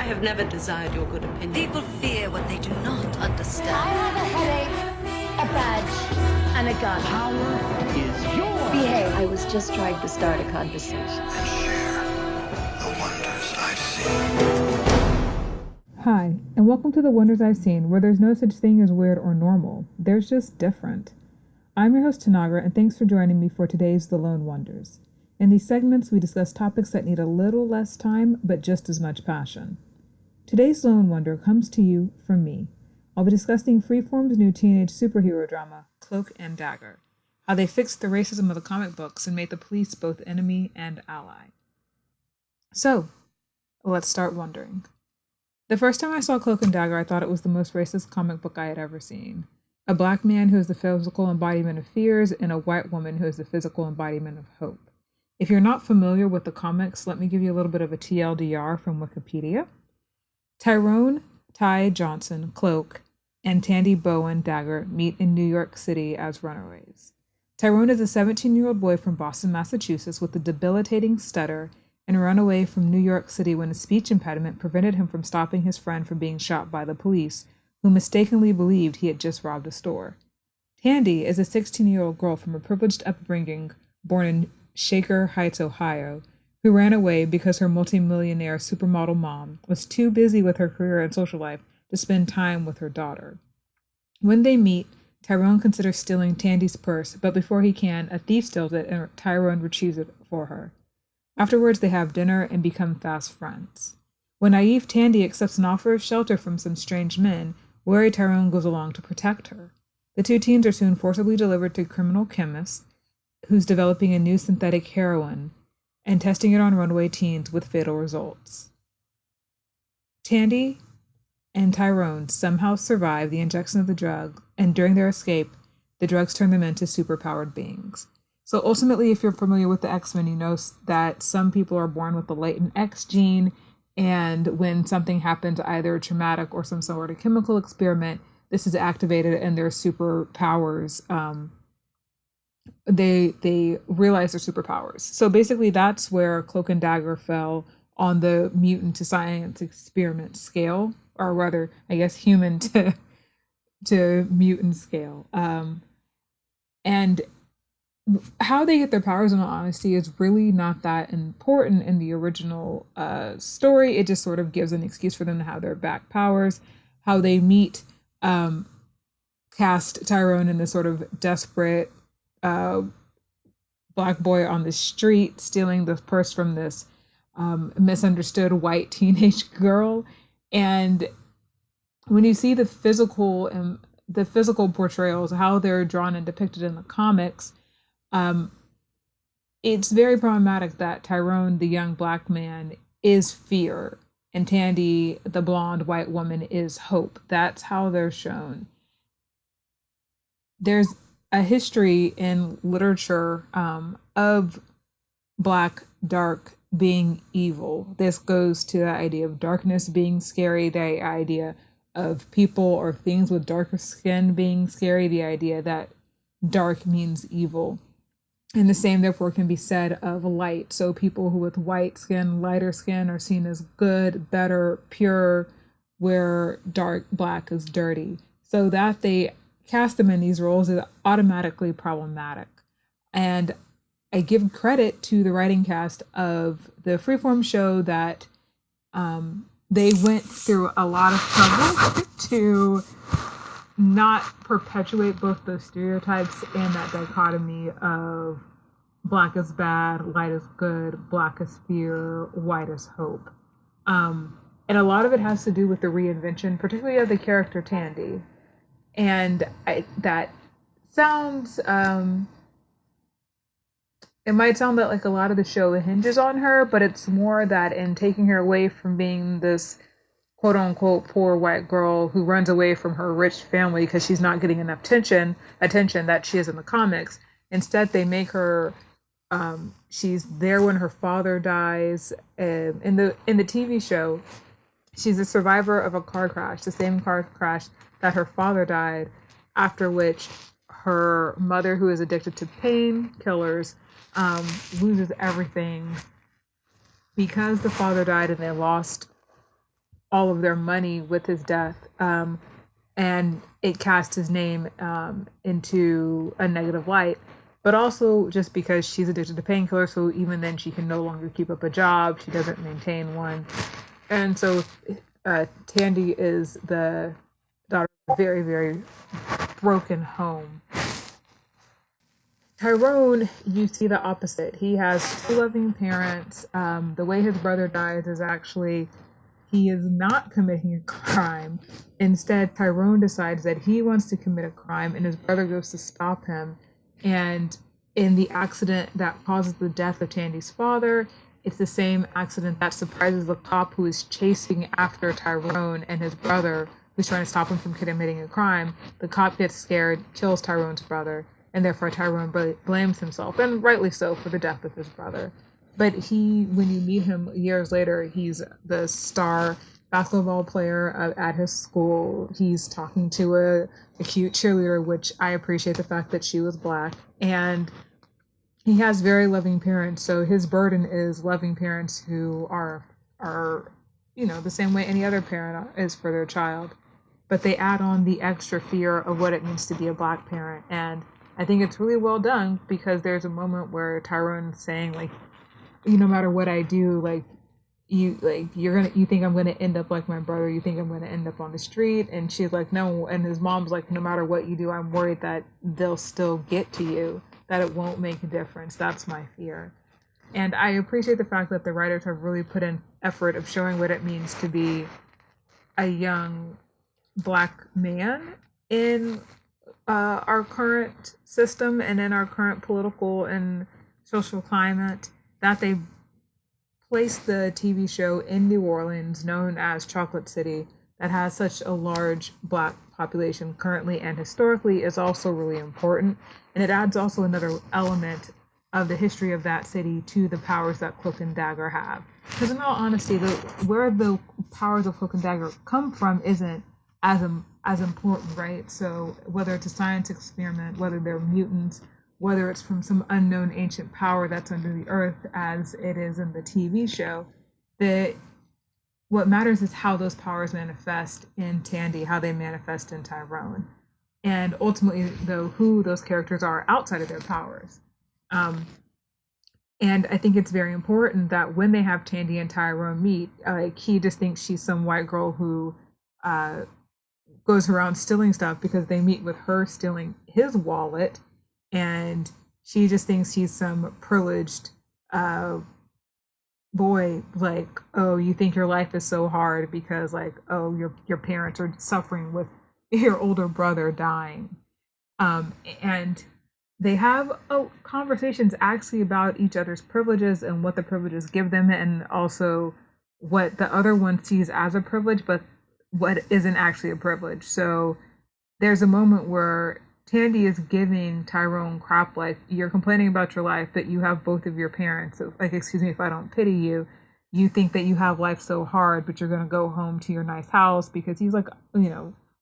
have never desired your good opinion. People fear what they do not understand. I have a headache, a badge, and a gun. Power is yours. Behave. I was just trying to start a conversation. And share the wonders I've seen. Hi, and welcome to The Wonders I've Seen, where there's no such thing as weird or normal. There's just different. I'm your host, Tanagra, and thanks for joining me for today's The Lone Wonders. In these segments, we discuss topics that need a little less time, but just as much passion. Today's Lone Wonder comes to you from me. I'll be discussing Freeform's new teenage superhero drama, Cloak and Dagger, how they fixed the racism of the comic books and made the police both enemy and ally. So, let's start wondering. The first time I saw Cloak and Dagger, I thought it was the most racist comic book I had ever seen. A black man who is the physical embodiment of fears, and a white woman who is the physical embodiment of hope. If you're not familiar with the comics, let me give you a little bit of a TLDR from Wikipedia. Tyrone, Ty Johnson, Cloak, and Tandy Bowen Dagger meet in New York City as runaways. Tyrone is a 17-year-old boy from Boston, Massachusetts with a debilitating stutter and ran away from New York City when a speech impediment prevented him from stopping his friend from being shot by the police, who mistakenly believed he had just robbed a store. Tandy is a 16-year-old girl from a privileged upbringing born in Shaker Heights, Ohio, who ran away because her multimillionaire supermodel mom was too busy with her career and social life to spend time with her daughter. When they meet, Tyrone considers stealing Tandy's purse, but before he can, a thief steals it and Tyrone retrieves it for her. Afterwards, they have dinner and become fast friends. When naive Tandy accepts an offer of shelter from some strange men, wary Tyrone goes along to protect her. The two teens are soon forcibly delivered to a criminal chemist who's developing a new synthetic heroin and testing it on runaway teens with fatal results. Tandy and Tyrone somehow survive the injection of the drug, and during their escape, the drugs turn them into superpowered beings. So ultimately, if you're familiar with the X-Men, you know that some people are born with the latent X gene, and when something happens, either traumatic or some sort of chemical experiment, this is activated and their superpowers, they realize their superpowers. So basically that's where Cloak and Dagger fell on the mutant to science experiment scale, or rather, I guess, human to mutant scale. And how they get their powers, in all honesty, is really not that important in the original story. It just sort of gives an excuse for them to have their back powers. How they meet cast Tyrone in this sort of desperate black boy on the street stealing the purse from this misunderstood white teenage girl. And when you see the physical portrayals, how they're drawn and depicted in the comics, it's very problematic that Tyrone, the young black man, is fear, and Tandy, the blonde white woman, is hope. That's how they're shown. There's a history in literature of black, dark being evil. This goes to the idea of darkness being scary, the idea of people or things with darker skin being scary, the idea that dark means evil. And the same, therefore, can be said of light. So people who with white skin, lighter skin, are seen as good, better, pure, where dark, black is dirty. So that they cast them in these roles is automatically problematic. And I give credit to the writing cast of the Freeform show that they went through a lot of trouble to not perpetuate both those stereotypes and that dichotomy of black is bad, light is good, black is fear, white is hope. And a lot of it has to do with the reinvention, particularly of the character Tandy. And that sounds, it might sound that like a lot of the show hinges on her, but it's more that in taking her away from being this quote unquote poor white girl who runs away from her rich family because she's not getting enough attention that she is in the comics. Instead, they make her, she's there when her father dies. In the TV show, she's a survivor of a car crash, the same car crash that her father died, after which her mother, who is addicted to painkillers, loses everything because the father died and they lost all of their money with his death, and it cast his name into a negative light. But also just because she's addicted to painkillers, so even then she can no longer keep up a job. She doesn't maintain one. And so Tandy is the daughter of a very, very broken home. Tyrone, you see the opposite. He has two loving parents. The way his brother dies is actually, he is not committing a crime. Instead, Tyrone decides that he wants to commit a crime, and his brother goes to stop him. And in the accident that causes the death of Tandy's father, it's the same accident that surprises the cop who is chasing after Tyrone and his brother, who's trying to stop him from committing a crime. The cop gets scared, kills Tyrone's brother, and therefore Tyrone blames himself, and rightly so, for the death of his brother. But when you meet him years later, he's the star basketball player at his school. He's talking to a cute cheerleader, which I appreciate the fact that she was Black. And he has very loving parents. So his burden is loving parents who are the same way any other parent is for their child. But they add on the extra fear of what it means to be a Black parent. And I think it's really well done, because there's a moment where Tyrone's saying, like, no matter what I do, you think I'm gonna end up like my brother, you think I'm gonna end up on the street. And she's like, no. And his mom's like, no matter what you do, I'm worried that they'll still get to you, that it won't make a difference. That's my fear. And I appreciate the fact that the writers have really put in effort of showing what it means to be a young Black man in our current system and in our current political and social climate, that they placed the TV show in New Orleans, known as Chocolate City, that has such a large Black population currently and historically, is also really important. And it adds also another element of the history of that city to the powers that Cloak and Dagger have. Because in all honesty, where the powers of Cloak and Dagger come from isn't as important, right? So whether it's a science experiment, whether they're mutants, whether it's from some unknown ancient power that's under the earth, as it is in the TV show, what matters is how those powers manifest in Tandy, how they manifest in Tyrone, and ultimately, though, who those characters are outside of their powers. And I think it's very important that when they have Tandy and Tyrone meet, he just thinks she's some white girl who goes around stealing stuff, because they meet with her stealing his wallet, and she just thinks he's some privileged boy, like, oh, you think your life is so hard because, like, oh, your parents are suffering with your older brother dying. And they have conversations actually about each other's privileges and what the privileges give them, and also what the other one sees as a privilege, but what isn't actually a privilege. So there's a moment where Tandy is giving Tyrone crap, like, you're complaining about your life, but you have both of your parents. So, like, excuse me if I don't pity you. You think that you have life so hard, but you're going to go home to your nice house, because he's like,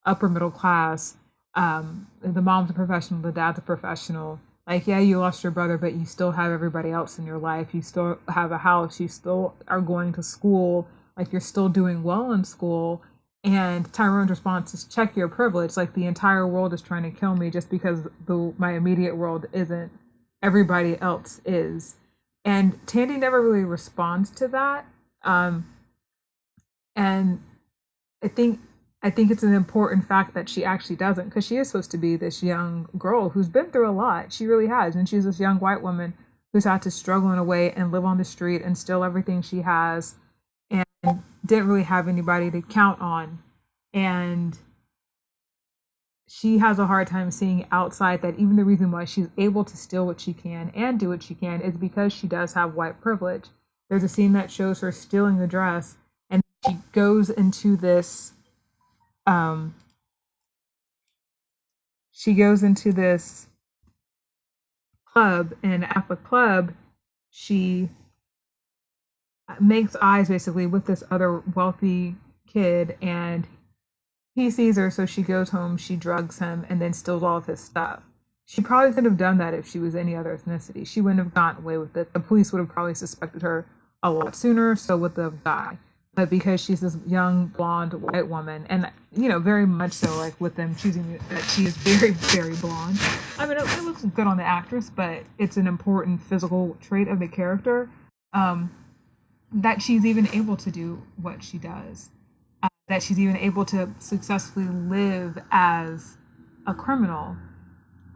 upper middle class. The mom's a professional, the dad's a professional. Like, yeah, you lost your brother, but you still have everybody else in your life. You still have a house. You still are going to school. Like, you're still doing well in school. And Tyrone's response is, check your privilege. Like, the entire world is trying to kill me just because my immediate world isn't. Everybody else is. And Tandy never really responds to that. And I think it's an important fact that she actually doesn't, because she is supposed to be this young girl who's been through a lot. She really has. And she's this young white woman who's had to struggle in a way and live on the street and steal everything she has, and didn't really have anybody to count on. And she has a hard time seeing outside that even the reason why she's able to steal what she can and do what she can is because she does have white privilege. There's a scene that shows her stealing the dress, and she goes into this club, and at the club she makes eyes basically with this other wealthy kid, and he sees her, so she goes home, she drugs him, and then steals all of his stuff. She probably could have done that if she was any other ethnicity. She wouldn't have gotten away with it. The police would have probably suspected her a lot sooner, so would the guy. but because she's this young blonde white woman, and very much so, like with them choosing that she is very, very blonde. I mean, it looks good on the actress, but it's an important physical trait of the character, that she's even able to do what she does, that she's even able to successfully live as a criminal,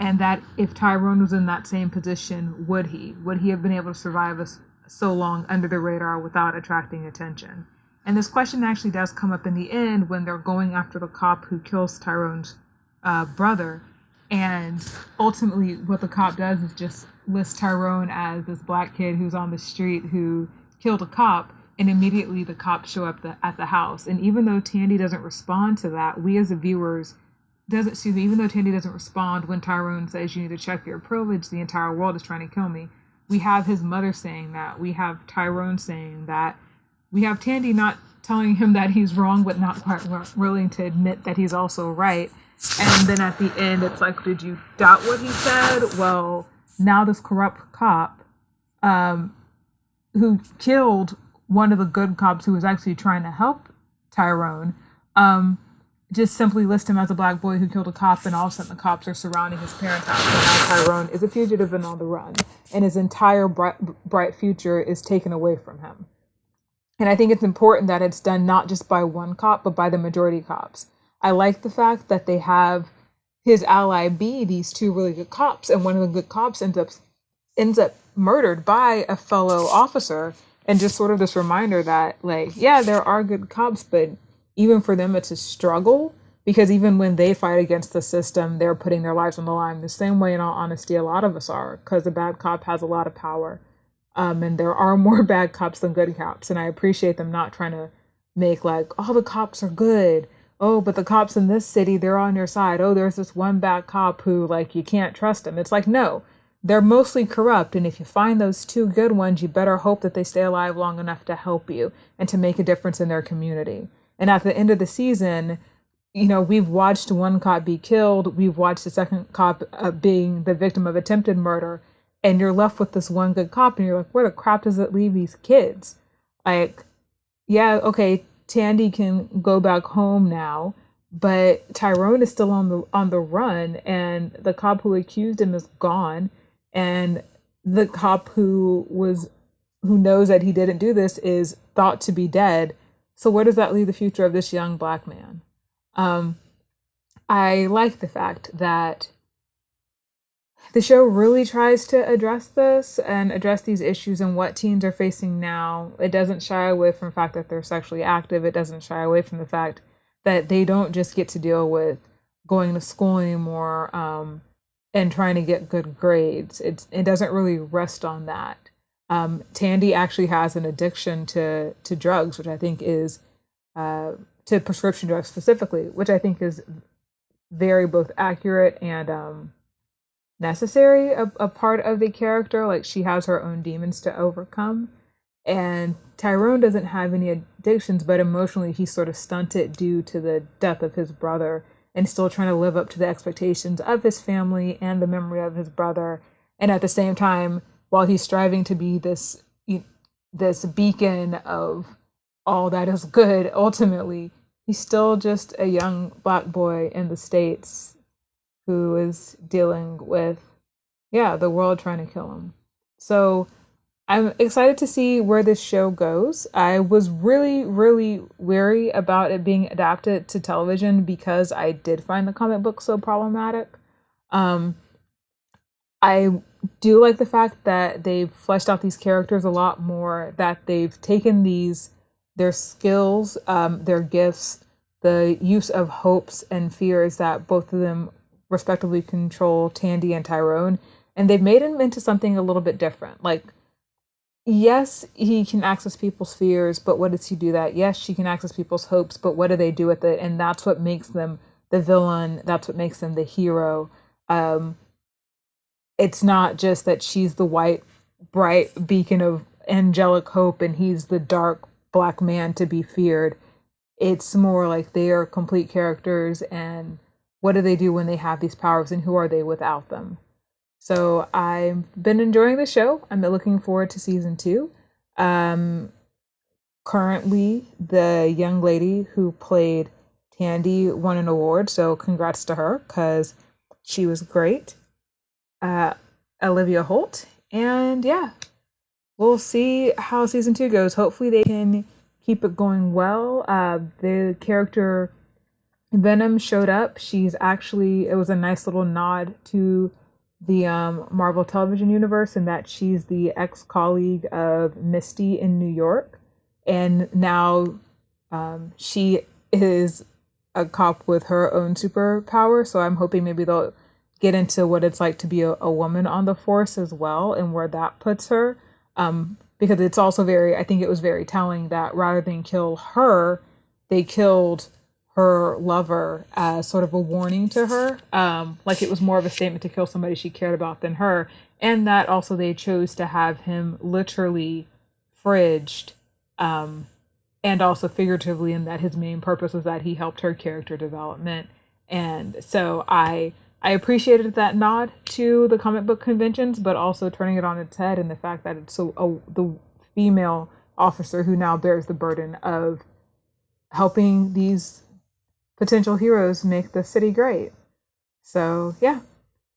and that if Tyrone was in that same position, would he have been able to survive so long under the radar without attracting attention? And this question actually does come up in the end when they're going after the cop who kills Tyrone's brother. And ultimately what the cop does is just list Tyrone as this black kid who's on the street who killed a cop, and immediately the cops show up at the house. And even though Tandy doesn't respond to that, we as the viewers, even though Tandy doesn't respond when Tyrone says you need to check your privilege, the entire world is trying to kill me, we have his mother saying that, we have Tyrone saying that, we have Tandy not telling him that he's wrong, but not quite willing to admit that he's also right. And then at the end, it's like, did you doubt what he said? Well, now this corrupt cop, who killed one of the good cops who was actually trying to help Tyrone, just simply list him as a black boy who killed a cop, and all of a sudden the cops are surrounding his parents' house, and now Tyrone is a fugitive and on the run, and his entire bright future is taken away from him. And I think it's important that it's done not just by one cop, but by the majority cops. I like the fact that they have his ally be these two really good cops, and one of the good cops ends up murdered by a fellow officer, and just sort of this reminder that, like, yeah, there are good cops, but even for them it's a struggle, because even when they fight against the system, they're putting their lives on the line the same way, in all honesty, a lot of us are, because a bad cop has a lot of power. And there are more bad cops than good cops. And I appreciate them not trying to make like, oh, the cops are good. Oh, but the cops in this city, they're on your side. Oh, there's this one bad cop who, like, you can't trust him. It's like, no, they're mostly corrupt. And if you find those two good ones, you better hope that they stay alive long enough to help you and to make a difference in their community. And at the end of the season, we've watched one cop be killed. We've watched the second cop being the victim of attempted murder. And you're left with this one good cop, and you're like, where the crap does it leave these kids? Like, yeah, okay, Tandy can go back home now, but Tyrone is still on the run, and the cop who accused him is gone, and the cop who knows that he didn't do this is thought to be dead. So where does that leave the future of this young black man? I like the fact that the show really tries to address this and address these issues and what teens are facing now. It doesn't shy away from the fact that they're sexually active. It doesn't shy away from the fact that they don't just get to deal with going to school anymore and trying to get good grades. It doesn't really rest on that. Tandy actually has an addiction to drugs, which I think is, to prescription drugs specifically, which I think is very both accurate and necessary, a part of the character. Like, she has her own demons to overcome, and Tyrone doesn't have any addictions, but emotionally he's sort of stunted due to the death of his brother, and still trying to live up to the expectations of his family and the memory of his brother. And at the same time, while he's striving to be this beacon of all that is good, ultimately he's still just a young black boy in the States who is dealing with, the world trying to kill him. So I'm excited to see where this show goes. I was really, really wary about it being adapted to television because I did find the comic book so problematic. I do like the fact that they've fleshed out these characters a lot more, that they've taken their skills, their gifts, the use of hopes and fears that both of them respectively control Tandy and Tyrone, and they've made him into something a little bit different. Like, yes, he can access people's fears, but what does he do that? Yes, she can access people's hopes, but what do they do with it? And that's what makes them the villain. That's what makes them the hero. It's not just that she's the white, bright beacon of angelic hope and he's the dark black man to be feared. It's more like they are complete characters, and what do they do when they have these powers, and who are they without them? So I've been enjoying the show. I'm looking forward to season 2. currently the young lady who played Tandy won an award, so congrats to her because she was great. Olivia Holt. And yeah, we'll see how season 2 goes. Hopefully they can keep it going well. The character Venom showed up. It was a nice little nod to the Marvel television universe, and that she's the ex-colleague of Misty in New York. And now she is a cop with her own superpower. So I'm hoping maybe they'll get into what it's like to be a woman on the force as well, and where that puts her. Because it's also I think it was very telling that rather than kill her, they killed her lover as sort of a warning to her. Like it was more of a statement to kill somebody she cared about than her. And that also they chose to have him literally fridged, and also figuratively, in that his main purpose was that he helped her character development. And so I appreciated that nod to the comic book conventions, but also turning it on its head, and the fact that it's the female officer who now bears the burden of helping these potential heroes make the city great. So yeah,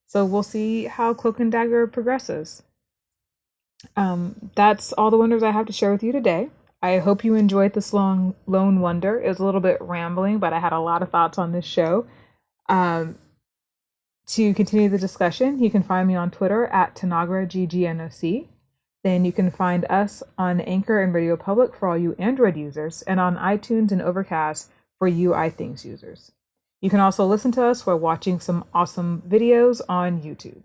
so we'll see how Cloak and Dagger progresses. That's all the wonders I have to share with you today. I hope you enjoyed this lone wonder. It was a little bit rambling, but I had a lot of thoughts on this show. To continue the discussion, you can find me on Twitter at Tanagra, GGNOC. Then you can find us on Anchor and RadioPublic for all you Android users, and on iTunes and Overcast for you iThings users. You can also listen to us while watching some awesome videos on YouTube.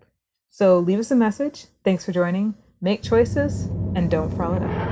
So leave us a message. Thanks for joining. Make choices and don't frolic up.